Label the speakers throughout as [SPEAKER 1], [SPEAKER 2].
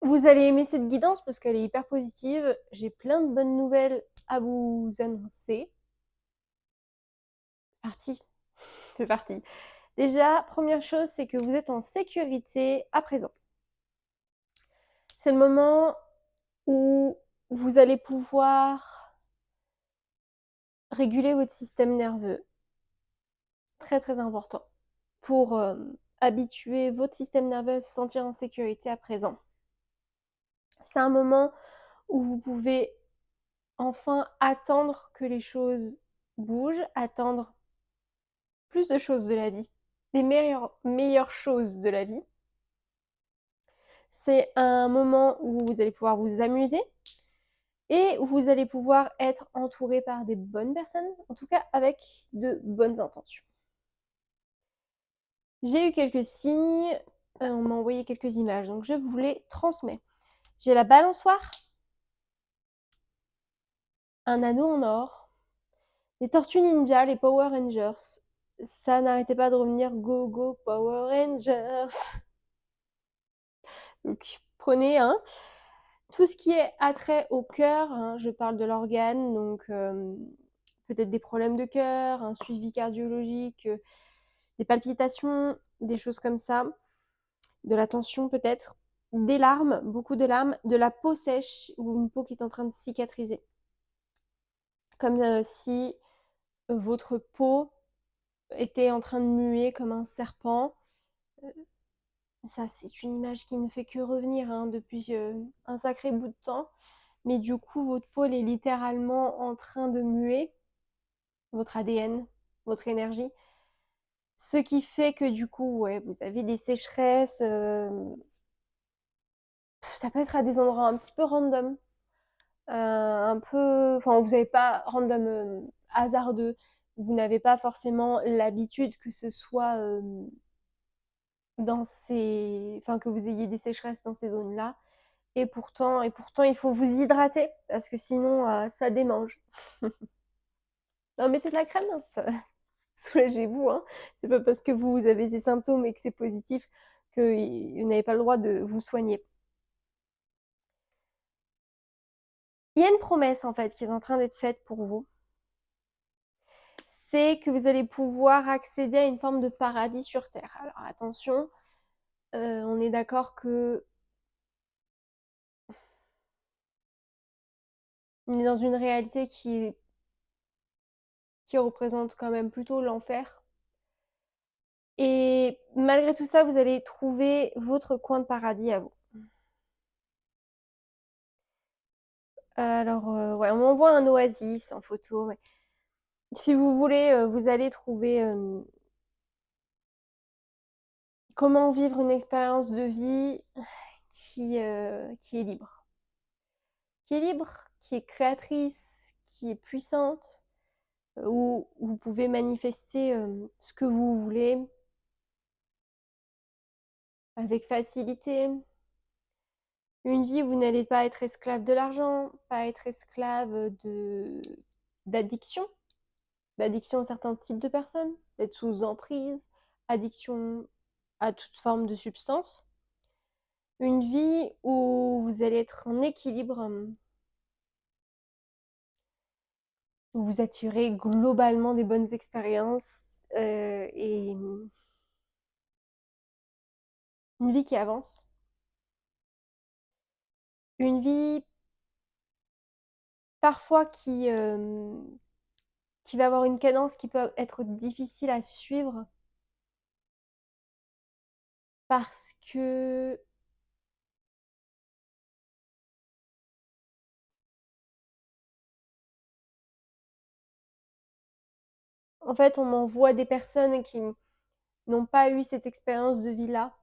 [SPEAKER 1] Vous allez aimer cette guidance parce qu'elle est hyper positive. J'ai plein de bonnes nouvelles à vous annoncer. Parti. C'est parti. Déjà, première chose, c'est que vous êtes en sécurité à présent. C'est le moment où vous allez pouvoir réguler votre système nerveux. Très très important. Pour habituer votre système nerveux à se sentir en sécurité à présent. C'est un moment où vous pouvez enfin attendre que les choses bougent, attendre plus de choses de la vie, des meilleures choses de la vie. C'est un moment où vous allez pouvoir vous amuser et où vous allez pouvoir être entouré par des bonnes personnes, en tout cas avec de bonnes intentions. J'ai eu quelques signes, on m'a envoyé quelques images, donc je vous les transmets. J'ai la balançoire, un anneau en or, les tortues ninja, les Power Rangers. Ça n'arrêtait pas de revenir, go go Power Rangers. Donc prenez un. Tout ce qui est attrait au cœur, hein, je parle de l'organe, donc peut-être des problèmes de cœur, un suivi cardiologique, des palpitations, des choses comme ça, de la tension peut-être, des larmes, beaucoup de larmes, de la peau sèche ou une peau qui est en train de cicatriser. Comme si votre peau était en train de muer comme un serpent. Ça, c'est une image qui ne fait que revenir hein, depuis un sacré bout de temps. Mais du coup, votre peau est littéralement en train de muer, votre ADN, votre énergie. Ce qui fait que du coup, ouais, vous avez des sécheresses. Ça peut être à des endroits un petit peu random. Un peu. Enfin, vous n'avez pas random hasardeux. Vous n'avez pas forcément l'habitude que ce soit dans ces. Enfin, que vous ayez des sécheresses dans ces zones-là. Et pourtant, il faut vous hydrater parce que sinon, ça démange. Non, mettez de la crème, hein, ça, soulagez-vous. Hein. C'est pas parce que vous avez ces symptômes et que c'est positif que vous n'avez pas le droit de vous soigner. Il y a une promesse en fait qui est en train d'être faite pour vous. C'est que vous allez pouvoir accéder à une forme de paradis sur Terre. Alors attention, on est d'accord que on est dans une réalité qui représente quand même plutôt l'enfer. Et malgré tout ça, vous allez trouver votre coin de paradis à vous. Alors, ouais, on m'envoie un oasis en photo. Ouais. Si vous voulez, vous allez trouver comment vivre une expérience de vie qui est libre. Qui est libre, qui est créatrice, qui est puissante, où vous pouvez manifester ce que vous voulez avec facilité. Une vie où vous n'allez pas être esclave de l'argent, pas être esclave d'addiction, d'addiction à certains types de personnes, d'être sous emprise, addiction à toute forme de substance. Une vie où vous allez être en équilibre, où vous attirez globalement des bonnes expériences et une vie qui avance. Une vie parfois qui va avoir une cadence qui peut être difficile à suivre parce que en fait on m'envoie des personnes qui n'ont pas eu cette expérience de vie-là,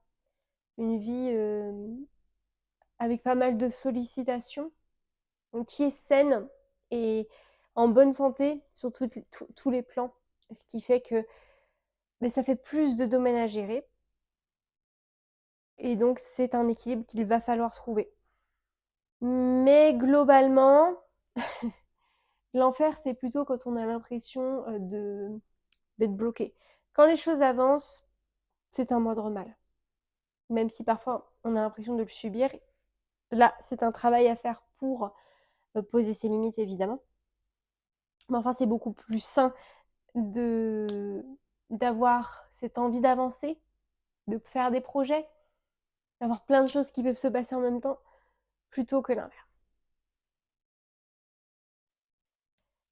[SPEAKER 1] une vie avec pas mal de sollicitations, donc qui est saine et en bonne santé sur tous les plans, ce qui fait que mais ça fait plus de domaines à gérer et donc c'est un équilibre qu'il va falloir trouver. Mais globalement, l'enfer c'est plutôt quand on a l'impression d'être bloqué. Quand les choses avancent, c'est un moindre mal. Même si parfois on a l'impression de le subir, Là, c'est un travail à faire pour poser ses limites, évidemment. Mais enfin, c'est beaucoup plus sain d'avoir cette envie d'avancer, de faire des projets, d'avoir plein de choses qui peuvent se passer en même temps, plutôt que l'inverse.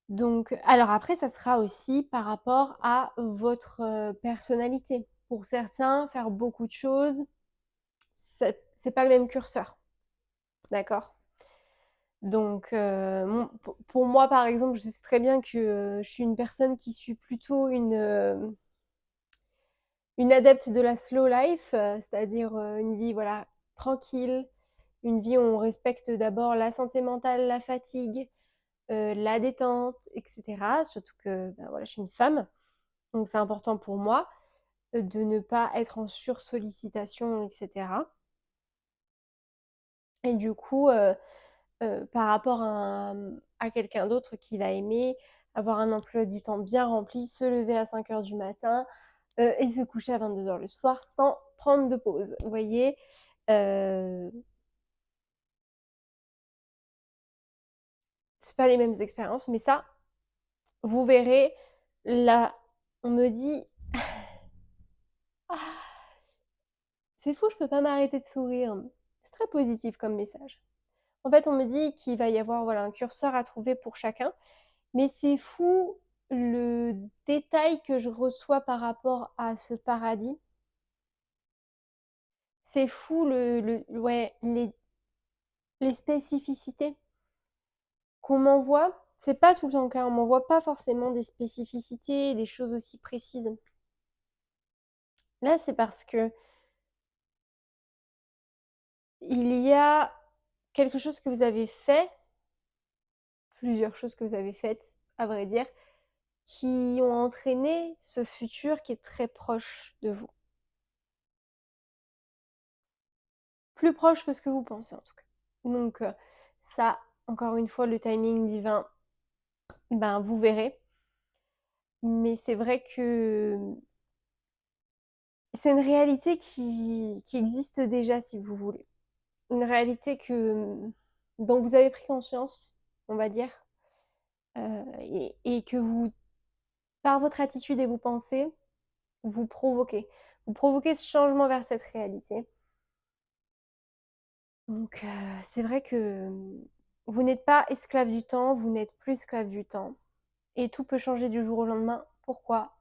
[SPEAKER 1] Donc, alors après, ça sera aussi par rapport à votre personnalité. Pour certains, faire beaucoup de choses, c'est pas le même curseur. D'accord? Donc, pour moi, par exemple, je sais très bien que je suis une personne qui suit plutôt une adepte de la slow life, c'est-à-dire une vie voilà, tranquille, une vie où on respecte d'abord la santé mentale, la fatigue, la détente, etc. Surtout que ben, voilà, je suis une femme, donc c'est important pour moi de ne pas être en sursollicitation, etc. Et du coup, par rapport à quelqu'un d'autre qui va aimer avoir un emploi du temps bien rempli, se lever à 5 heures du matin et se coucher à 22 heures le soir sans prendre de pause. Vous voyez, c'est pas les mêmes expériences, mais ça, vous verrez, là, on me dit, ah, c'est fou, je peux pas m'arrêter de sourire. C'est très positif comme message. En fait, on me dit qu'il va y avoir voilà, un curseur à trouver pour chacun, mais c'est fou le détail que je reçois par rapport à ce paradis. C'est fou ouais, les spécificités qu'on m'envoie. C'est pas tout le temps le cas, on m'envoie pas forcément des spécificités, des choses aussi précises. Là, c'est parce que il y a quelque chose que vous avez fait, plusieurs choses que vous avez faites, à vrai dire, qui ont entraîné ce futur qui est très proche de vous. Plus proche que ce que vous pensez en tout cas. Donc ça, encore une fois, le timing divin, ben vous verrez. Mais c'est vrai que c'est une réalité qui existe déjà, si vous voulez. Une réalité dont vous avez pris conscience, on va dire, et que vous, par votre attitude et vos pensées, vous provoquez. Vous provoquez ce changement vers cette réalité. Donc, c'est vrai que vous n'êtes pas esclave du temps, vous n'êtes plus esclave du temps. Et tout peut changer du jour au lendemain. Pourquoi?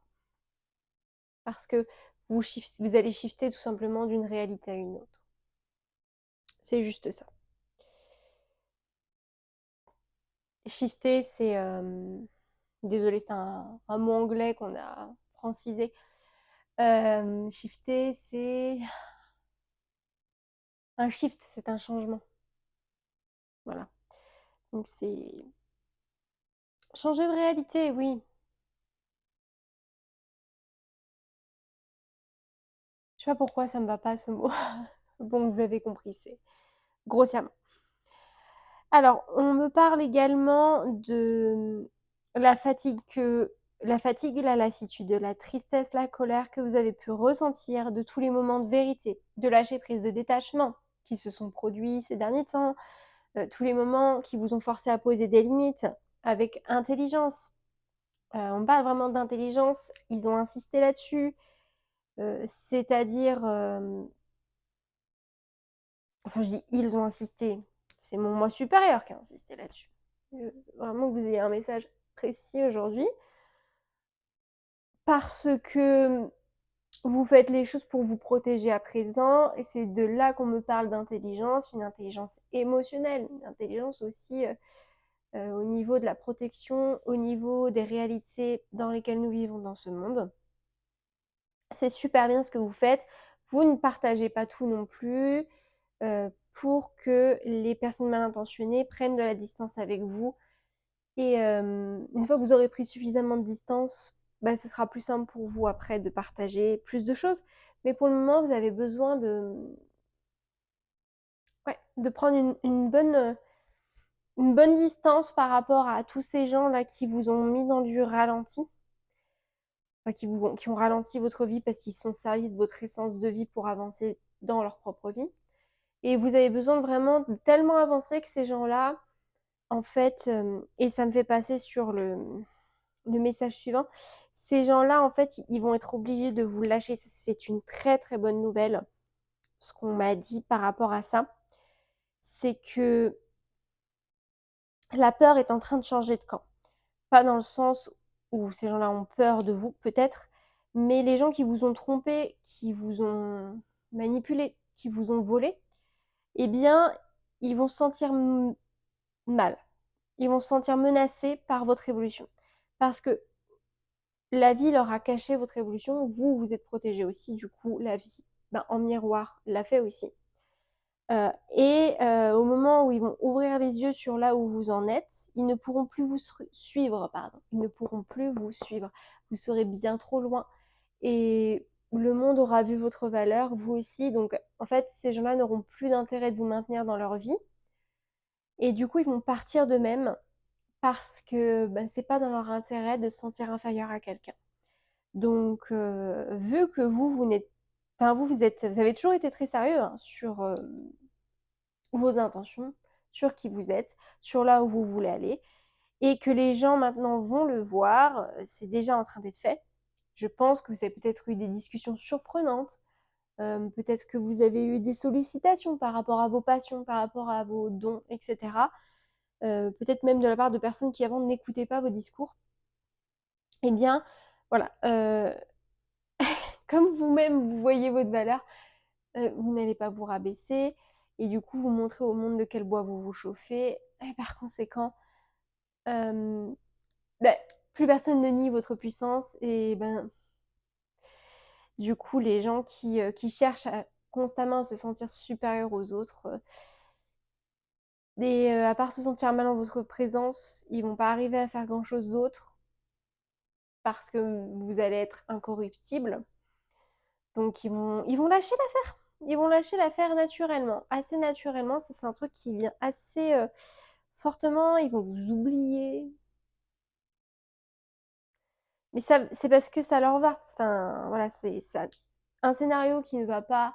[SPEAKER 1] Parce que vous allez shifter tout simplement d'une réalité à une autre. C'est juste ça. Shifter, c'est... désolé, c'est un mot anglais qu'on a francisé. Shifter, c'est... Un shift, c'est un changement. Voilà. Donc c'est... Changer de réalité, oui. Je sais pas pourquoi ça me va pas ce mot. Bon, vous avez compris, c'est grossièrement. Alors, on me parle également de la fatigue, la lassitude, la tristesse, la colère que vous avez pu ressentir, de tous les moments de vérité, de lâcher prise, de détachement qui se sont produits ces derniers temps, tous les moments qui vous ont forcé à poser des limites avec intelligence. On parle vraiment d'intelligence, ils ont insisté là-dessus, c'est-à-dire, enfin je dis ils ont insisté, c'est mon moi supérieur qui a insisté là-dessus. Vraiment que vous ayez un message précis aujourd'hui, parce que vous faites les choses pour vous protéger à présent, et c'est de là qu'on me parle d'intelligence, une intelligence émotionnelle, une intelligence aussi au niveau de la protection, au niveau des réalités dans lesquelles nous vivons dans ce monde. C'est super bien ce que vous faites. Vous ne partagez pas tout non plus pour que les personnes mal intentionnées prennent de la distance avec vous. Et une fois que vous aurez pris suffisamment de distance, bah, ce sera plus simple pour vous après de partager plus de choses. Mais pour le moment, vous avez besoin ouais, de prendre une bonne distance par rapport à tous ces gens-là qui vous ont mis dans du ralenti, enfin, qui ont ralenti votre vie parce qu'ils se sont servis de votre essence de vie pour avancer dans leur propre vie. Et vous avez besoin de vraiment de tellement avancer que ces gens-là, en fait, et ça me fait passer sur le message suivant, ces gens-là, en fait, ils vont être obligés de vous lâcher. C'est une très très bonne nouvelle. Ce qu'on m'a dit par rapport à ça, c'est que la peur est en train de changer de camp. Pas dans le sens où ces gens-là ont peur de vous, peut-être, mais les gens qui vous ont trompé, qui vous ont manipulé, qui vous ont volé, eh bien, ils vont se sentir mal. Ils vont se sentir menacés par votre évolution. Parce que la vie leur a caché votre évolution, vous, vous êtes protégé aussi, du coup, la vie, ben, en miroir, l'a fait aussi. Au moment où ils vont ouvrir les yeux sur là où vous en êtes, ils ne pourront plus vous suivre, pardon. Ils ne pourront plus vous suivre. Vous serez bien trop loin. Et le monde aura vu votre valeur, vous aussi. Donc, en fait, ces gens-là n'auront plus d'intérêt de vous maintenir dans leur vie. Et du coup, ils vont partir d'eux-mêmes parce que ben, c'est pas dans leur intérêt de se sentir inférieur à quelqu'un. Donc, vu que vous n'êtes, enfin, vous avez toujours été très sérieux hein, sur vos intentions, sur qui vous êtes, sur là où vous voulez aller, et que les gens maintenant vont le voir, c'est déjà en train d'être fait. Je pense que vous avez peut-être eu des discussions surprenantes, peut-être que vous avez eu des sollicitations par rapport à vos passions, par rapport à vos dons, etc. Peut-être même de la part de personnes qui avant n'écoutaient pas vos discours. Eh bien, voilà, comme vous-même vous voyez votre valeur, vous n'allez pas vous rabaisser et du coup vous montrez au monde de quel bois vous vous chauffez. Et par conséquent, bah, plus personne ne nie votre puissance et ben du coup les gens qui cherchent constamment à se sentir supérieurs aux autres à part se sentir mal en votre présence, ils vont pas arriver à faire grand chose d'autre parce que vous allez être incorruptible. Donc ils vont lâcher l'affaire. Ils vont lâcher l'affaire naturellement, assez naturellement. Ça c'est un truc qui vient assez fortement. Ils vont vous oublier. Mais ça, c'est parce que ça leur va. Voilà, c'est ça, un scénario qui ne va pas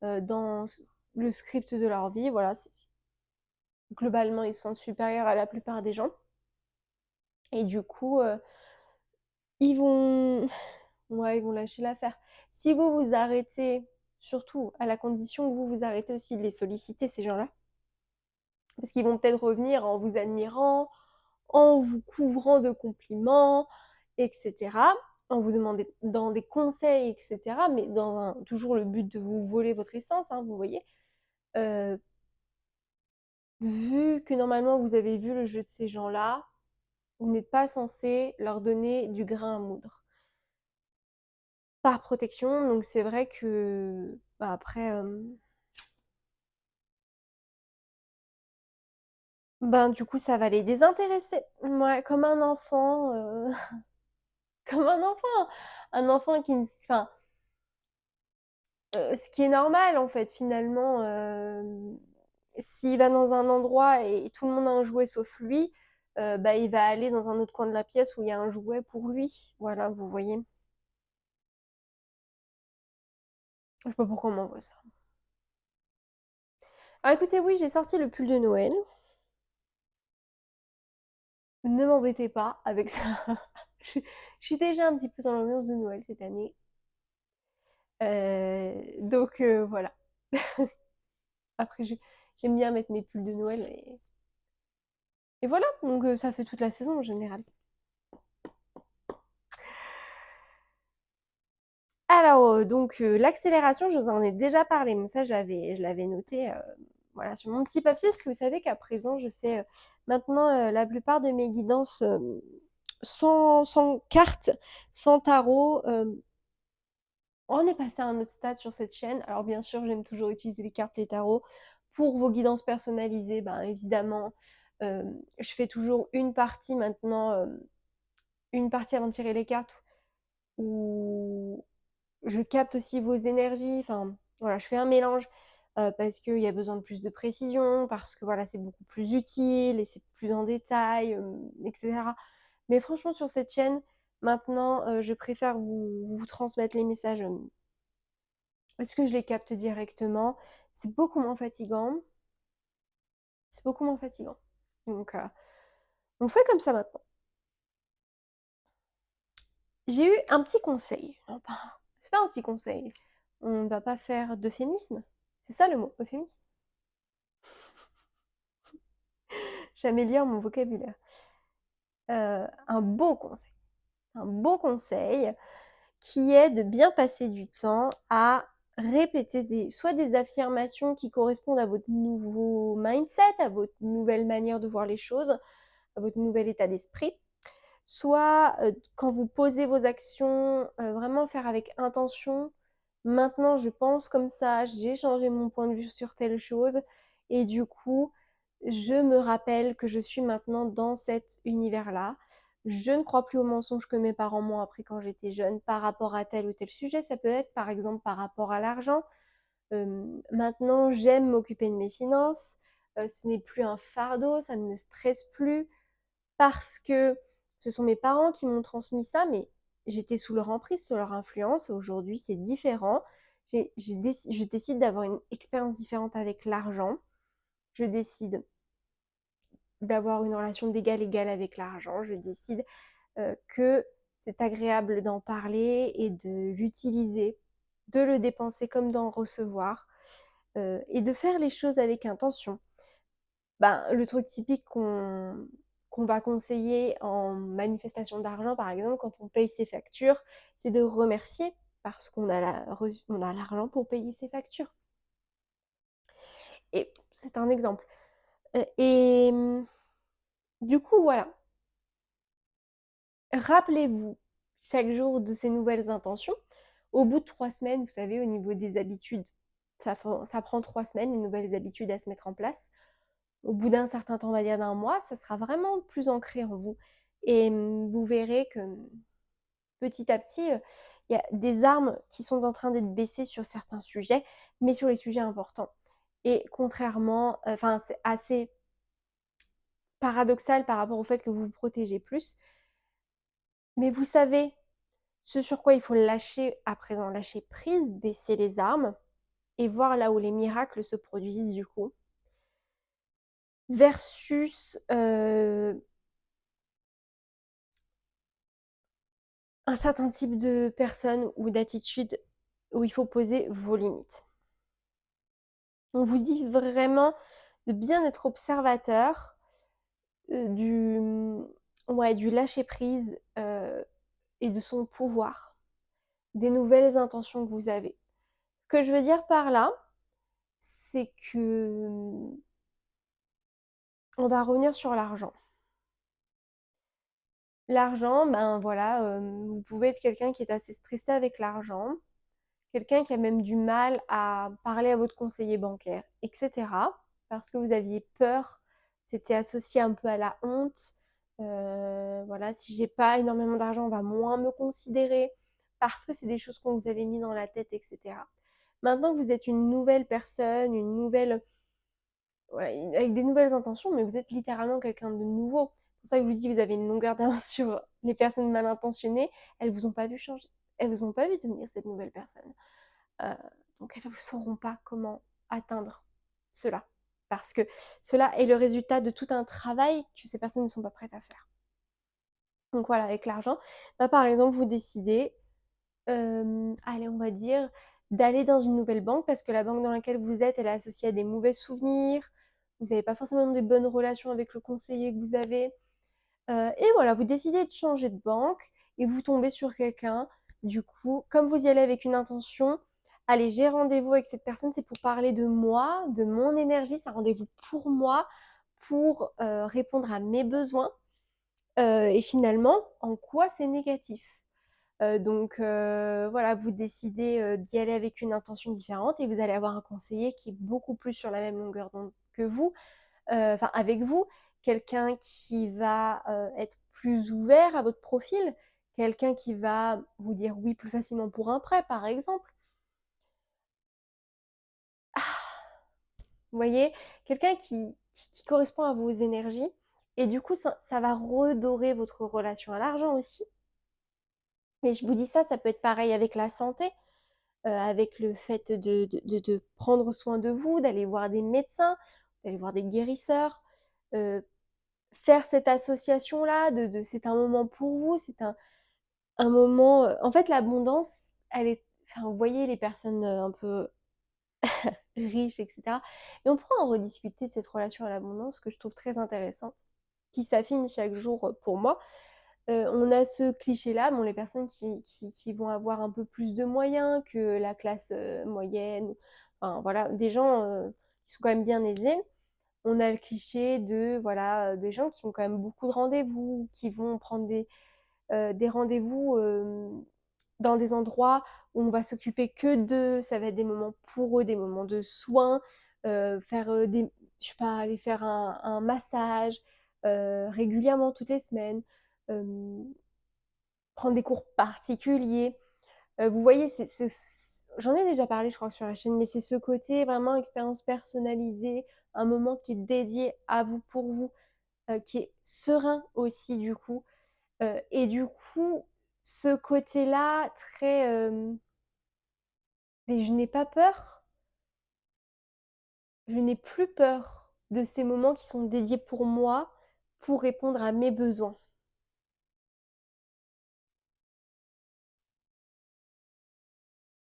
[SPEAKER 1] dans le script de leur vie. Voilà, globalement ils se sentent supérieurs à la plupart des gens. Et du coup, ils vont, ouais, ils vont lâcher l'affaire. Si vous vous arrêtez, surtout à la condition où vous vous arrêtez aussi de les solliciter ces gens-là. Parce qu'ils vont peut-être revenir en vous admirant, en vous couvrant de compliments, etc. En vous demandant des conseils, etc. Mais toujours le but de vous voler votre essence, hein, vous voyez. Euh, Vu que normalement vous avez vu le jeu de ces gens-là, vous n'êtes pas censé leur donner du grain à moudre. Par protection, donc c'est vrai que bah, après, ben du coup ça va les désintéresser. Ouais, comme un enfant, comme un enfant qui, enfin, ce qui est normal en fait finalement. S'il va dans un endroit et tout le monde a un jouet sauf lui, bah, il va aller dans un autre coin de la pièce où il y a un jouet pour lui. Voilà, vous voyez. Je sais pas pourquoi on m'envoie ça. Alors écoutez, oui, j'ai sorti le pull de Noël. Ne m'embêtez pas avec ça. je, je suis déjà un petit peu dans l'ambiance de Noël cette année. Donc voilà. Après, j'aime bien mettre mes pulls de Noël et voilà. Donc ça fait toute la saison en général. Alors, donc, l'accélération, je vous en ai déjà parlé, mais ça, je l'avais noté voilà, sur mon petit papier, parce que vous savez qu'à présent, je fais maintenant la plupart de mes guidances sans carte, sans tarot. On est passé à un autre stade sur cette chaîne. Alors, bien sûr, j'aime toujours utiliser les cartes, les tarots. Pour vos guidances personnalisées, ben, évidemment, euh, je fais toujours une partie maintenant, une partie avant de tirer les cartes, où je capte aussi vos énergies. Enfin, voilà, je fais un mélange parce qu'il y a besoin de plus de précision, parce que voilà, c'est beaucoup plus utile et c'est plus en détail, etc. Mais franchement, sur cette chaîne, maintenant, je préfère vous transmettre les messages parce que je les capte directement. c'est beaucoup moins fatigant. C'est beaucoup moins fatigant. Donc, on fait comme ça maintenant. J'ai eu un petit conseil. Non, c'est pas un petit conseil. On ne va pas faire d'euphémisme. C'est ça le mot, euphémisme. J'améliore mon vocabulaire. Un beau conseil. Un beau conseil qui est de bien passer du temps à répéter soit des affirmations qui correspondent à votre nouveau mindset, à votre nouvelle manière de voir les choses, à votre nouvel état d'esprit, soit quand vous posez vos actions, vraiment faire avec intention. Maintenant, je pense comme ça, j'ai changé mon point de vue sur telle chose, et du coup, je me rappelle que je suis maintenant dans cet univers-là. Je ne crois plus aux mensonges que mes parents m'ont appris quand j'étais jeune par rapport à tel ou tel sujet. Ça peut être par exemple par rapport à l'argent. Maintenant, j'aime m'occuper de mes finances. Ce n'est plus un fardeau, ça ne me stresse plus parce que ce sont mes parents qui m'ont transmis ça, mais j'étais sous leur emprise, sous leur influence. Aujourd'hui, c'est différent. Je décide d'avoir une expérience différente avec l'argent. Je décide d'avoir une relation d'égal-égal avec l'argent. Je décide que c'est agréable d'en parler et de l'utiliser, de le dépenser comme d'en recevoir, et de faire les choses avec intention. Le truc typique qu'on va conseiller en manifestation d'argent, par exemple, quand on paye ses factures, c'est de remercier parce qu'on a l'argent pour payer ses factures. Et c'est un exemple. Et du coup, voilà. Rappelez-vous chaque jour de ces nouvelles intentions. Au bout de 3 semaines, vous savez, au niveau des habitudes, ça prend 3 semaines, les nouvelles habitudes à se mettre en place. Au bout d'un certain temps, on va dire d'un mois, ça sera vraiment plus ancré en vous. Et vous verrez que petit à petit, il y a des armes qui sont en train d'être baissées sur certains sujets, mais sur les sujets importants. Et contrairement, c'est assez paradoxal par rapport au fait que vous vous protégez plus, mais vous savez ce sur quoi il faut lâcher à présent, lâcher prise, baisser les armes et voir là où les miracles se produisent du coup, versus un certain type de personnes ou d'attitudes où il faut poser vos limites. On vous dit vraiment de bien être observateur du lâcher-prise et de son pouvoir, des nouvelles intentions que vous avez. Ce que je veux dire par là, c'est que on va revenir sur l'argent. L'argent, vous pouvez être quelqu'un qui est assez stressé avec l'argent, quelqu'un qui a même du mal à parler à votre conseiller bancaire, etc. Parce que vous aviez peur, c'était associé un peu à la honte. Voilà, si j'ai pas énormément d'argent, on va moins me considérer parce que c'est des choses qu'on vous avait mis dans la tête, etc. Maintenant que vous êtes une nouvelle personne, avec des nouvelles intentions, mais vous êtes littéralement quelqu'un de nouveau. C'est pour ça que je vous dis, vous avez une longueur d'avance sur les personnes mal intentionnées. Elles vous ont pas vu changer. Elles vous ont pas vu devenir cette nouvelle personne. Donc elles ne sauront pas comment atteindre cela. Parce que cela est le résultat de tout un travail que ces personnes ne sont pas prêtes à faire. Donc voilà, avec l'argent, par exemple, vous décidez, allez, on va dire, d'aller dans une nouvelle banque parce que la banque dans laquelle vous êtes, elle est associée à des mauvais souvenirs. Vous n'avez pas forcément de bonnes relations avec le conseiller que vous avez. Et voilà, vous décidez de changer de banque et vous tombez sur quelqu'un. Du coup, comme vous y allez avec une intention, allez, j'ai rendez-vous avec cette personne, c'est pour parler de moi, de mon énergie, c'est un rendez-vous pour moi, pour répondre à mes besoins. Et finalement, en quoi c'est négatif? Donc voilà, vous décidez d'y aller avec une intention différente et vous allez avoir un conseiller qui est beaucoup plus sur la même longueur d'onde que vous, avec vous, quelqu'un qui va être plus ouvert à votre profil, quelqu'un qui va vous dire oui plus facilement pour un prêt, par exemple. Vous voyez, quelqu'un qui correspond à vos énergies. Et du coup, ça va redorer votre relation à l'argent aussi. Mais je vous dis ça, ça peut être pareil avec la santé. avec le fait de prendre soin de vous, d'aller voir des médecins, d'aller voir des guérisseurs, faire cette association-là, c'est un moment pour vous, c'est un moment... en fait, l'abondance, elle est... Enfin, vous voyez les personnes un peu riches, etc. Et on pourra en rediscuter de cette relation à l'abondance que je trouve très intéressante, qui s'affine chaque jour pour moi. On a ce cliché-là, bon, les personnes qui vont avoir un peu plus de moyens que la classe moyenne, enfin voilà, des gens qui sont quand même bien aisés. On a le cliché de, voilà, des gens qui ont quand même beaucoup de rendez-vous, qui vont prendre des rendez-vous dans des endroits où on va s'occuper que d'eux, ça va être des moments pour eux, des moments de soins, faire je sais pas, aller faire un massage régulièrement toutes les semaines, euh, prendre des cours particuliers. Vous voyez, j'en ai déjà parlé, je crois, sur la chaîne, mais c'est ce côté vraiment expérience personnalisée, un moment qui est dédié à vous, pour vous, qui est serein aussi, du coup. Et du coup, ce côté-là, très... et je n'ai pas peur, je n'ai plus peur de ces moments qui sont dédiés pour moi, pour répondre à mes besoins,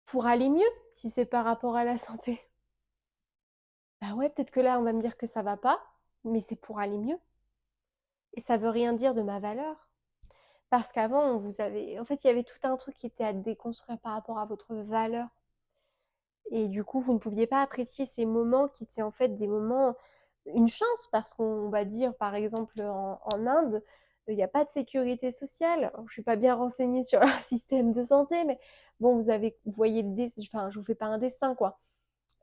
[SPEAKER 1] pour aller mieux, si c'est par rapport à la santé. Bah ouais, peut-être que là, on va me dire que ça va pas, mais c'est pour aller mieux. Et ça veut rien dire de ma valeur. Parce qu'avant, vous avez... En fait, il y avait tout un truc qui était à déconstruire par rapport à votre valeur. Et du coup, vous ne pouviez pas apprécier ces moments qui étaient en fait des moments, une chance, parce qu'on va dire, par exemple, en Inde, il n'y a pas de sécurité sociale. Je ne suis pas bien renseignée sur leur système de santé, mais bon, vous voyez le dessin, enfin, je vous fais pas un dessin, quoi.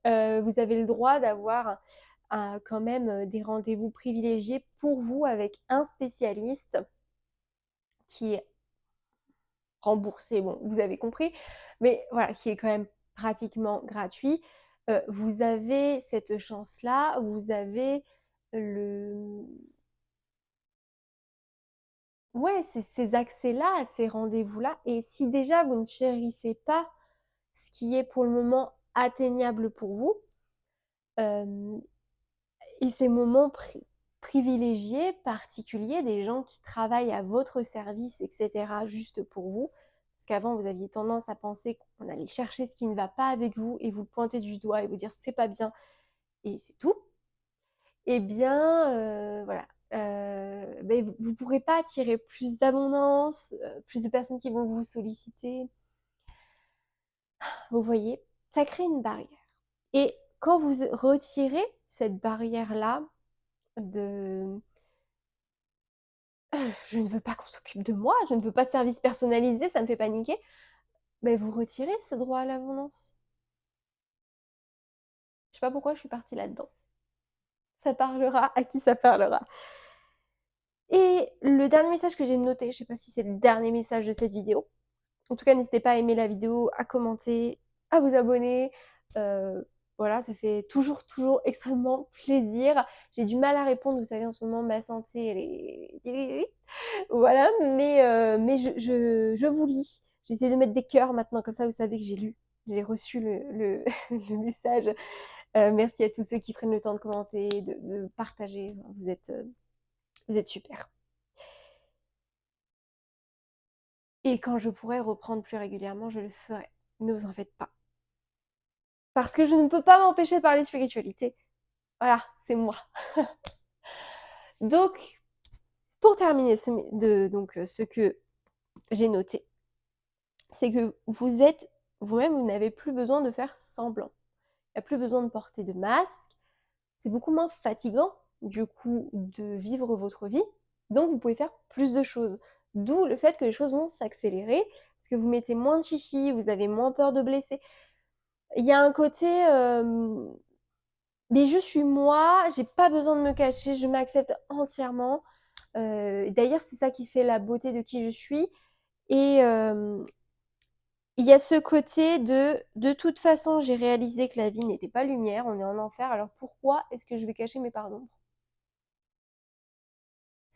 [SPEAKER 1] Vous avez le droit d'avoir quand même des rendez-vous privilégiés pour vous avec un spécialiste qui est remboursé, bon, vous avez compris, mais voilà, qui est quand même pratiquement gratuit. Vous avez cette chance-là, vous avez le... Ouais, ces accès-là, ces rendez-vous-là, et si déjà vous ne chérissez pas ce qui est pour le moment atteignable pour vous, euh, et ces moments privilégiés, particuliers, des gens qui travaillent à votre service, etc., juste pour vous. Parce qu'avant, vous aviez tendance à penser qu'on allait chercher ce qui ne va pas avec vous et vous pointer du doigt et vous dire c'est pas bien et c'est tout. Eh bien, voilà. Ben, vous ne pourrez pas attirer plus d'abondance, plus de personnes qui vont vous solliciter. Vous voyez, ça crée une barrière. Et quand vous retirez cette barrière-là de je ne veux pas qu'on s'occupe de moi, je ne veux pas de service personnalisé, ça me fait paniquer, mais vous retirez ce droit à l'abondance. Je sais pas pourquoi je suis partie là-dedans. Ça parlera à qui ça parlera. Et le dernier message que j'ai noté, je sais pas si c'est le dernier message de cette vidéo. En tout cas, n'hésitez pas à aimer la vidéo, à commenter, à vous abonner. Voilà, ça fait toujours extrêmement plaisir. J'ai du mal à répondre, vous savez, en ce moment, ma santé, elle est... Voilà, mais je vous lis. J'essaie de mettre des cœurs maintenant, comme ça vous savez que j'ai reçu le message. Merci à tous ceux qui prennent le temps de commenter, de partager. Vous êtes super. Et quand je pourrai reprendre plus régulièrement, je le ferai. Ne vous en faites pas. Parce que je ne peux pas m'empêcher de parler spiritualité. Voilà, c'est moi. Donc, pour terminer ce que j'ai noté, c'est que vous êtes vous-même, vous n'avez plus besoin de faire semblant. Il n'y a plus besoin de porter de masque. C'est beaucoup moins fatigant, du coup, de vivre votre vie. Donc, vous pouvez faire plus de choses. D'où le fait que les choses vont s'accélérer, parce que vous mettez moins de chichi, vous avez moins peur de blesser. Il y a un côté, mais je suis moi, j'ai pas besoin de me cacher, je m'accepte entièrement. D'ailleurs, c'est ça qui fait la beauté de qui je suis. Et il y a ce côté de toute façon, j'ai réalisé que la vie n'était pas lumière, on est en enfer, alors pourquoi est-ce que je vais cacher mes parts d'ombre?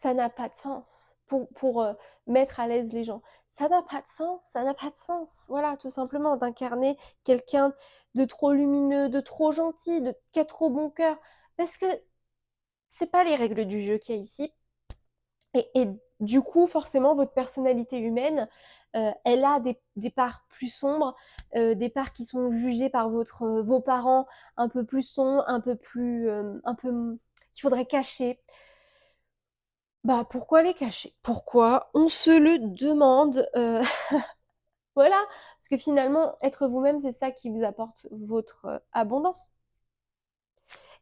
[SPEAKER 1] ça n'a pas de sens pour mettre à l'aise les gens. Ça n'a pas de sens, ça n'a pas de sens. Voilà, tout simplement, d'incarner quelqu'un de trop lumineux, de trop gentil, qui a trop bon cœur. Parce que c'est pas les règles du jeu qu'il y a ici. Et du coup, forcément, votre personnalité humaine, elle a des parts plus sombres, des parts qui sont jugées par vos parents un peu plus sombres, qu'il faudrait cacher. Bah, pourquoi les cacher? Pourquoi? On se le demande. Voilà, parce que finalement, être vous-même, c'est ça qui vous apporte votre abondance.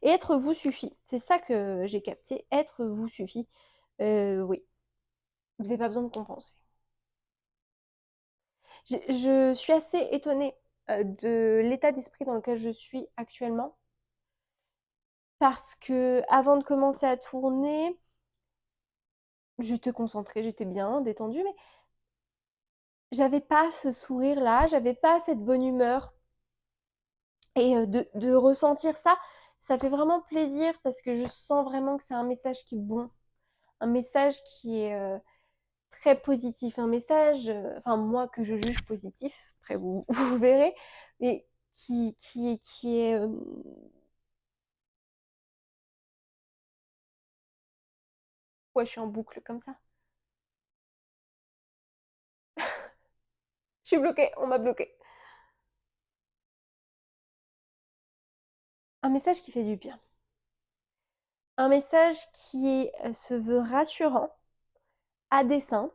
[SPEAKER 1] Et être vous suffit. C'est ça que j'ai capté. Être vous suffit. Oui, vous n'avez pas besoin de compenser. Je suis assez étonnée de l'état d'esprit dans lequel je suis actuellement. Parce que avant de commencer à tourner, j'étais concentrée, j'étais bien détendue, mais j'avais pas ce sourire-là, j'avais pas cette bonne humeur. Et de ressentir ça, ça fait vraiment plaisir parce que je sens vraiment que c'est un message qui est bon, un message qui est très positif, un message, enfin moi que je juge positif, après vous, vous verrez, mais qui est... Ouais, je suis en boucle comme ça. Je suis bloquée, on m'a bloquée. Un message qui fait du bien. Un message qui se veut rassurant, à dessein,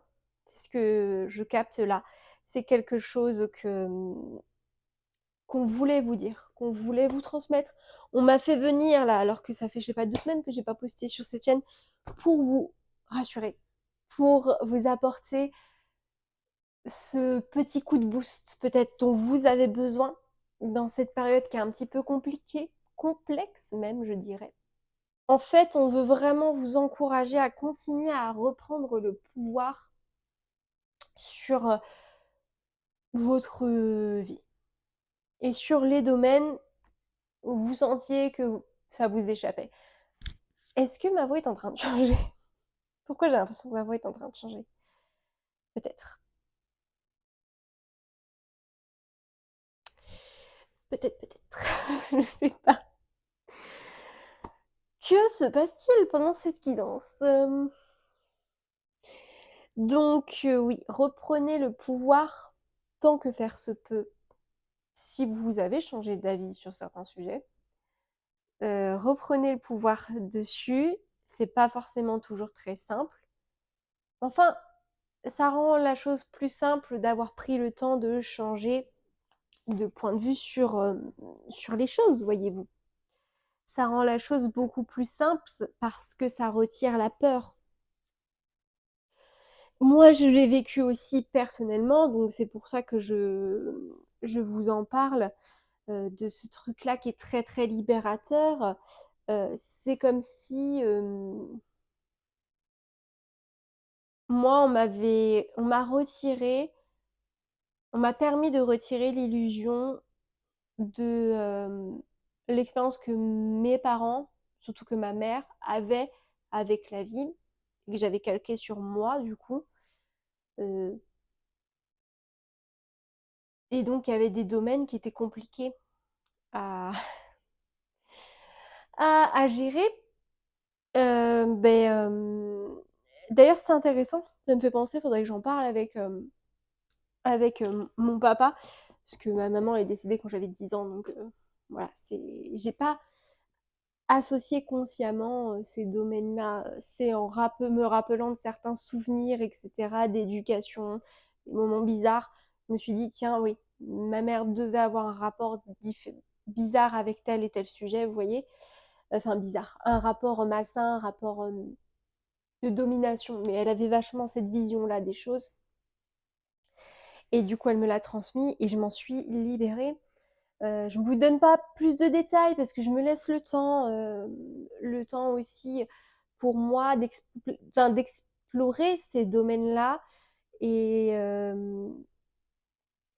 [SPEAKER 1] c'est ce que je capte là. C'est quelque chose qu'on voulait vous dire, qu'on voulait vous transmettre. On m'a fait venir là, alors que ça fait, je sais pas, 2 semaines que j'ai pas posté sur cette chaîne, pour vous rassurer, pour vous apporter ce petit coup de boost peut-être dont vous avez besoin dans cette période qui est un petit peu compliquée, complexe même, je dirais. En fait, on veut vraiment vous encourager à continuer à reprendre le pouvoir sur votre vie et sur les domaines où vous sentiez que ça vous échappait. Est-ce que ma voix est en train de changer? Pourquoi j'ai l'impression que ma voix est en train de changer? Peut-être. Peut-être, peut-être. Je sais pas. Que se passe-t-il pendant cette guidance? Donc, oui, reprenez le pouvoir tant que faire se peut. Si vous avez changé d'avis sur certains sujets, reprenez le pouvoir dessus. C'est pas forcément toujours très simple. Enfin, ça rend la chose plus simple d'avoir pris le temps de changer de point de vue sur les choses, voyez-vous. Ça rend la chose beaucoup plus simple parce que ça retire la peur. Moi, je l'ai vécu aussi personnellement, donc c'est pour ça que je vous en parle de ce truc-là qui est très très libérateur. C'est comme si moi, on m'a retiré, on m'a permis de retirer l'illusion de l'expérience que mes parents, surtout que ma mère, avaient avec la vie, que j'avais calqué sur moi du coup. Euh, et donc il y avait des domaines qui étaient compliqués à, à gérer. D'ailleurs, c'est intéressant, ça me fait penser, il faudrait que j'en parle avec mon papa, parce que ma maman est décédée quand j'avais 10 ans, donc voilà, j'ai pas associer consciemment ces domaines-là. C'est me rappelant de certains souvenirs, etc., d'éducation, des moments bizarres. Je me suis dit, tiens, oui, ma mère devait avoir un rapport bizarre avec tel et tel sujet, vous voyez. Enfin, bizarre. Un rapport malsain, un rapport de domination. Mais elle avait vachement cette vision-là des choses. Et du coup, elle me l'a transmis et je m'en suis libérée. Je ne vous donne pas plus de détails parce que je me laisse le temps aussi pour moi d'explorer ces domaines-là et, euh,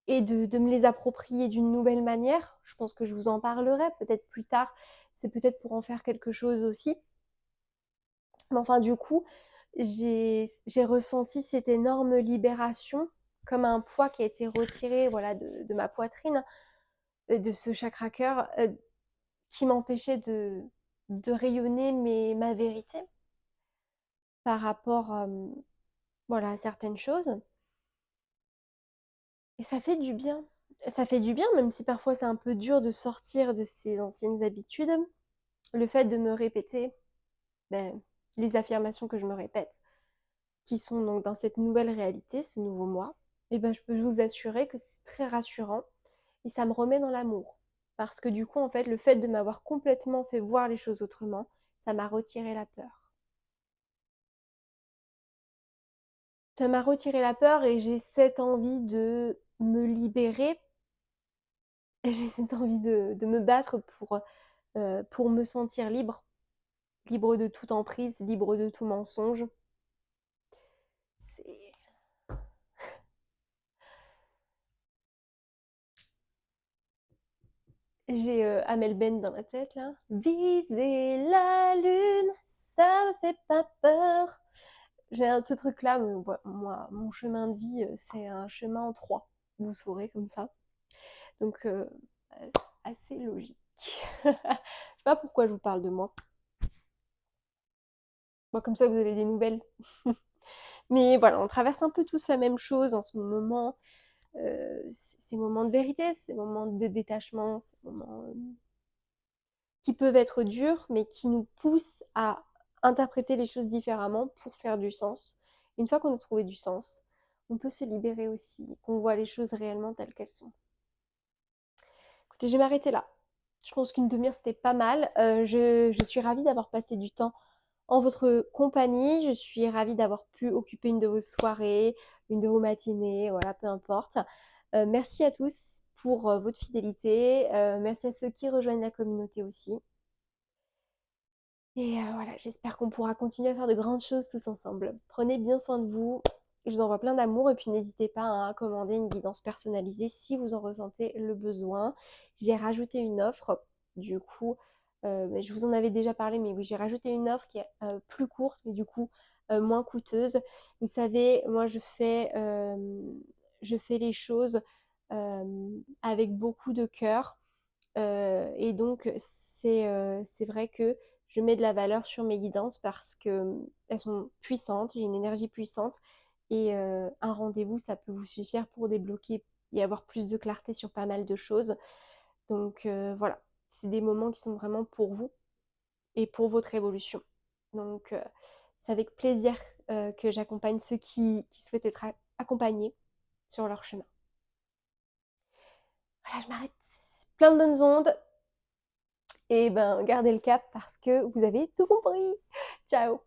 [SPEAKER 1] et de me les approprier d'une nouvelle manière. Je pense que je vous en parlerai peut-être plus tard. C'est peut-être pour en faire quelque chose aussi. Mais enfin, du coup, j'ai ressenti cette énorme libération, comme un poids qui a été retiré, voilà, de ma poitrine, de ce chakra cœur, qui m'empêchait de rayonner ma vérité par rapport, voilà, à certaines choses. Et ça fait du bien. Ça fait du bien, même si parfois c'est un peu dur de sortir de ces anciennes habitudes. Le fait de me répéter, ben, les affirmations que je me répète, qui sont donc dans cette nouvelle réalité, ce nouveau moi, et ben je peux vous assurer que c'est très rassurant et ça me remet dans l'amour. Parce que du coup, en fait, le fait de m'avoir complètement fait voir les choses autrement, ça m'a retiré la peur. Ça m'a retiré la peur et j'ai cette envie de me libérer. Et j'ai cette envie de me battre pour me sentir libre, libre de toute emprise, libre de tout mensonge. C'est... J'ai Amel Ben dans la tête là. Viser la lune, ça me fait pas peur. J'ai ce truc-là, moi, mon chemin de vie, c'est un chemin en trois. Vous saurez comme ça. Donc, assez logique. Je sais pas pourquoi je vous parle de moi. Moi, comme ça, vous avez des nouvelles. Mais voilà, on traverse un peu tous la même chose en ce moment. Ces moments de vérité, ces moments de détachement, ces moments qui peuvent être durs, mais qui nous poussent à interpréter les choses différemment pour faire du sens. Une fois qu'on a trouvé du sens, on peut se libérer aussi, qu'on voit les choses réellement telles qu'elles sont. Écoutez, je vais m'arrêter là. Je pense qu'une demi-heure, c'était pas mal. Je suis ravie d'avoir passé du temps en votre compagnie. Je suis ravie d'avoir pu occuper une de vos soirées, une de vos matinées, voilà, peu importe. Merci à tous pour votre fidélité. Merci à ceux qui rejoignent la communauté aussi. Et voilà, j'espère qu'on pourra continuer à faire de grandes choses tous ensemble. Prenez bien soin de vous. Je vous envoie plein d'amour et puis n'hésitez pas à commander une guidance personnalisée si vous en ressentez le besoin. J'ai rajouté une offre, du coup, mais je vous en avais déjà parlé, mais oui, j'ai rajouté une offre qui est plus courte, mais du coup moins coûteuse. Vous savez, moi je fais les choses avec beaucoup de cœur. Et donc, c'est vrai que je mets de la valeur sur mes guidances parce que elles sont puissantes, j'ai une énergie puissante et un rendez-vous, ça peut vous suffire pour débloquer et avoir plus de clarté sur pas mal de choses. Donc voilà, c'est des moments qui sont vraiment pour vous et pour votre évolution. Donc c'est avec plaisir que j'accompagne ceux qui souhaitent être accompagnés sur leur chemin. Voilà, je m'arrête. Plein de bonnes ondes. Et ben, gardez le cap parce que vous avez tout compris. Ciao!